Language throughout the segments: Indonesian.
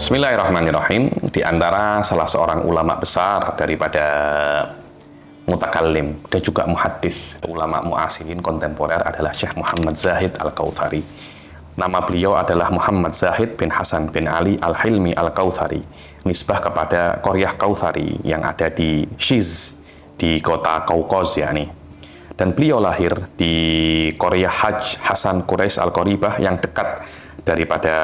Bismillahirrahmanirrahim. Di antara salah seorang ulama besar daripada mutakallim dan juga muhaddis, ulama muasirin kontemporer adalah Syekh Muhammad Zahid Al-Kautsari. Nama beliau adalah Muhammad Zahid bin Hasan bin Ali Al-Hilmi Al-Kautsari, nisbah kepada Qaryah Kautsari yang ada di Shiz, di kota Kaukaz yakni. Dan beliau lahir di Qaryah Hajj Hasan Quraisy Al-Qaribah yang dekat daripada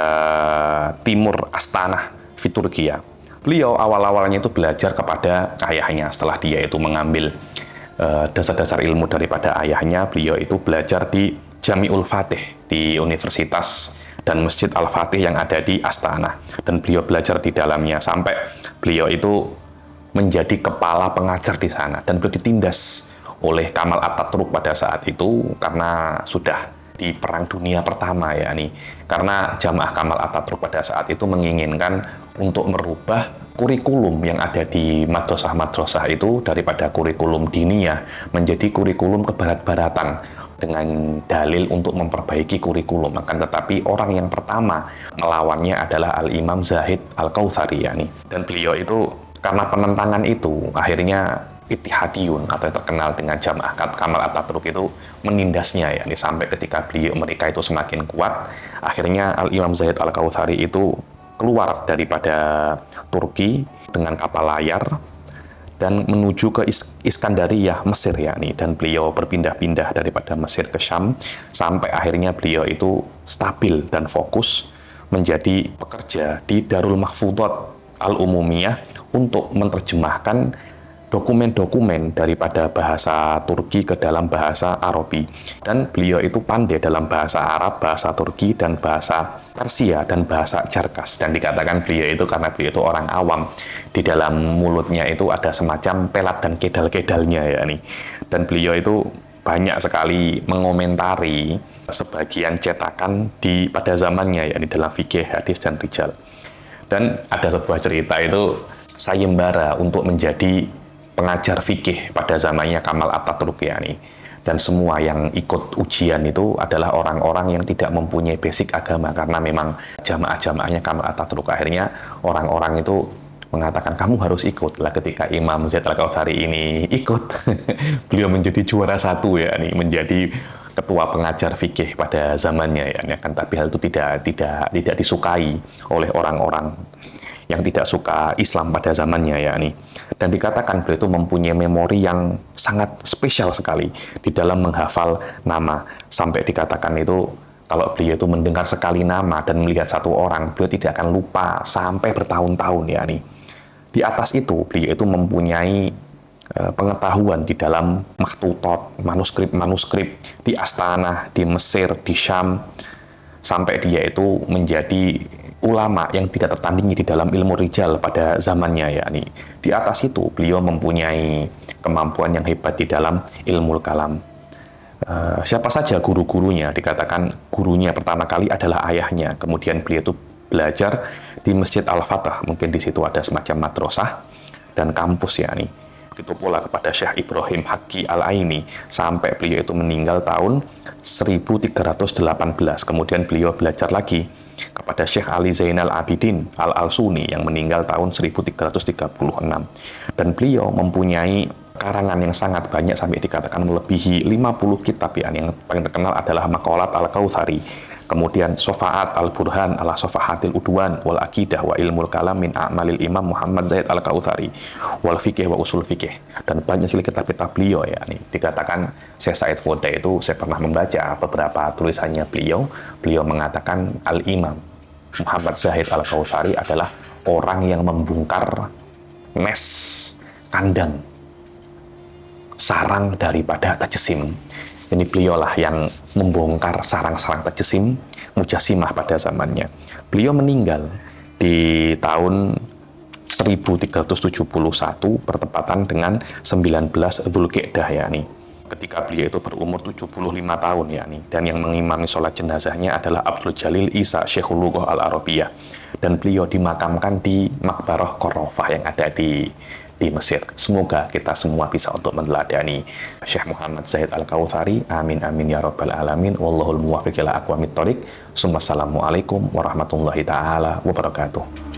timur Astana, Turkiya. Beliau awal-awalnya itu belajar kepada ayahnya. Setelah dia itu mengambil dasar-dasar ilmu daripada ayahnya, beliau itu belajar di Jami'ul Fatih, di Universitas dan Masjid Al-Fatih yang ada di Astana. Dan beliau belajar di dalamnya sampai beliau itu menjadi kepala pengajar di sana. Dan beliau ditindas oleh Kamal Atatürk pada saat itu karena sudah di Perang Dunia Pertama yakni, karena jamaah Kamal Atatürk pada saat itu menginginkan untuk merubah kurikulum yang ada di madrasah-madrasah itu daripada kurikulum diniyah menjadi kurikulum kebarat-baratan dengan dalil untuk memperbaiki kurikulum. Akan tetapi orang yang pertama melawannya adalah Al-Imam Zahid Al-Kautsari yakni. Dan beliau itu karena penentangan itu akhirnya Ittihadiyun atau yang terkenal dengan jamaah Kamal Atatürk itu menindasnya ya, sampai ketika mereka itu semakin kuat, akhirnya Al-Imam Zahid Al-Kautsari itu keluar daripada Turki dengan kapal layar dan menuju ke Iskandariyah, Mesir yakni, dan beliau berpindah-pindah daripada Mesir ke Syam sampai akhirnya beliau itu stabil dan fokus menjadi pekerja di Darul Mahfudhat Al-Umumiyah untuk menerjemahkan dokumen-dokumen daripada bahasa Turki ke dalam bahasa Arabi. Dan beliau itu pandai dalam bahasa Arab, bahasa Turki, dan bahasa Persia, dan bahasa Jarkas. Dan dikatakan beliau itu karena beliau itu orang awam, di dalam mulutnya itu ada semacam pelat dan kedal-kedalnya yakni. Dan beliau itu banyak sekali mengomentari sebagian cetakan pada zamannya yakni dalam fikih, hadis, dan rijal. Dan ada sebuah cerita itu sayembara untuk menjadi pengajar fikih pada zamannya Kamal Atatürk yakni. Dan semua yang ikut ujian itu adalah orang-orang yang tidak mempunyai basic agama, karena memang jamaah-jamaahnya Kamal Atatürk. Akhirnya orang-orang itu mengatakan kamu harus ikut. Lah ketika Imam Zahid Al-Kautsari ini ikut, beliau menjadi juara satu yakni, menjadi ketua pengajar fikih pada zamannya yakni. Kan tapi hal itu tidak disukai oleh orang-orang yang tidak suka Islam pada zamannya yakni. Dan dikatakan beliau itu mempunyai memori yang sangat spesial sekali di dalam menghafal nama, sampai dikatakan itu kalau beliau itu mendengar sekali nama dan melihat satu orang, beliau tidak akan lupa sampai bertahun-tahun yakni. Di atas itu beliau itu mempunyai pengetahuan di dalam makhtutat, manuskrip di Astana, di Mesir, di Syam, sampai dia itu menjadi ulama yang tidak tertandingi di dalam ilmu rijal pada zamannya yakni. Di atas itu beliau mempunyai kemampuan yang hebat di dalam ilmu kalam. Siapa saja guru-gurunya? Dikatakan gurunya pertama kali adalah ayahnya. Kemudian beliau itu belajar di Masjid Al-Fatah, mungkin di situ ada semacam madrasah dan kampus yakni. Begitu pula kepada Syekh Ibrahim Haqqi Al-Aini sampai beliau itu meninggal tahun 1318. Kemudian beliau belajar lagi kepada Syekh Ali Zainal Abidin Al-Alsuni yang meninggal tahun 1336. Dan beliau mempunyai karangan yang sangat banyak sampai dikatakan melebihi 50 kitab yang paling terkenal adalah Maqalat Al-Kautsari, kemudian Sofaat Al-Burhan ala Sofahatil Udwan wal Aqidah wa Ilmul Kalam min A'malil Imam Muhammad Zahid Al-Kautsari wal Fiqih wa Usul Fiqih, dan banyak sekali kitab-kitab beliau yakni. Dikatakan Syekh Said Foda itu, saya pernah membaca beberapa tulisannya beliau mengatakan Al-Imam Muhammad Zahid Al-Kautsari adalah orang yang membongkar mes kandang sarang daripada Tajesim. Ini beliaulah yang membongkar sarang-sarang Tajesim Mujassimah pada zamannya. Beliau meninggal di tahun 1371 bertepatan dengan 19 Dzulqa'dah yakni. Ketika beliau itu berumur 75 tahun yakni, dan yang mengimami sholat jenazahnya adalah Abdul Jalil Isa Syekhul Lughah Al-Arabiyah, dan beliau dimakamkan di Maqbarah Qarafah yang ada di Mesir. Semoga kita semua bisa untuk meneladani Syekh Muhammad Zahid Al-Kautsari. Amin amin ya rabbal alamin. Wallahul muwaffiq ila aqwamit thoriq. Assalamualaikum warahmatullahi taala wabarakatuh.